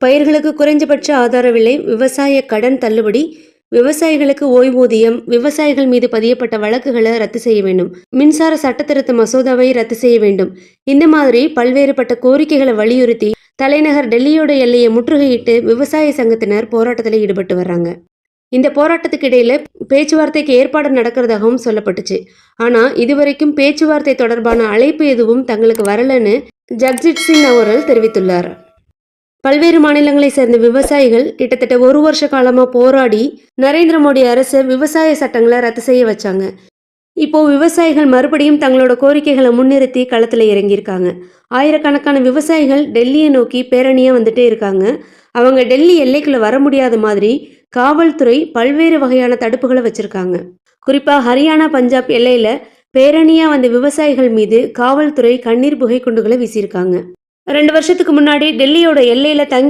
பயிர்களுக்கு குறைஞ்சபட்ச ஆதார விலை, விவசாய கடன் தள்ளுபடி, விவசாயிகளுக்கு ஓய்வூதியம், விவசாயிகள் மீது பதியப்பட்ட வழக்குகளை ரத்து செய்ய வேண்டும், மின்சார சட்டத்திருத்த மசோதாவை ரத்து செய்ய வேண்டும். இந்த மாதிரி பல்வேறுபட்ட கோரிக்கைகளை வலியுறுத்தி தலைநகர் டெல்லியோட எல்லையை முற்றுகையிட்டு விவசாய சங்கத்தினர் போராட்டத்தில் ஈடுபட்டு வர்றாங்க. இந்த போராட்டத்துக்கு இடையில பேச்சுவார்த்தைக்கு ஏற்பாடு நடக்கிறதாகவும் சொல்லப்பட்டுச்சு. ஆனா இதுவரைக்கும் பேச்சுவார்த்தை தொடர்பான அழைப்பு எதுவும் தங்களுக்கு வரலன்னு ஜக்ஜித் சிங் அவர்கள் தெரிவித்துள்ளார். பல்வேறு மாநிலங்களை சேர்ந்த விவசாயிகள் கிட்டத்தட்ட 1 வருஷ காலமா போராடி நரேந்திர மோடி அரசு விவசாய சட்டங்களை ரத்து செய்ய வச்சாங்க. இப்போ விவசாயிகள் மறுபடியும் தங்களோட கோரிக்கைகளை முன்னிறுத்தி களத்துல இறங்கியிருக்காங்க. ஆயிரக்கணக்கான விவசாயிகள் டெல்லியை நோக்கி பேரணியா வந்துட்டே இருக்காங்க. அவங்க டெல்லி எல்லைக்குள்ள வர முடியாத மாதிரி காவல்துறை பல்வேறு வகையான தடுப்புகளை வச்சிருக்காங்க. குறிப்பா ஹரியானா, பஞ்சாப் எல்லையில பேரணியா வந்த விவசாயிகள் மீது காவல்துறை கண்ணீர் புகை குண்டுகளை வீசியிருக்காங்க. 2 வருஷத்துக்கு முன்னாடி டெல்லியோட எல்லையில தங்கி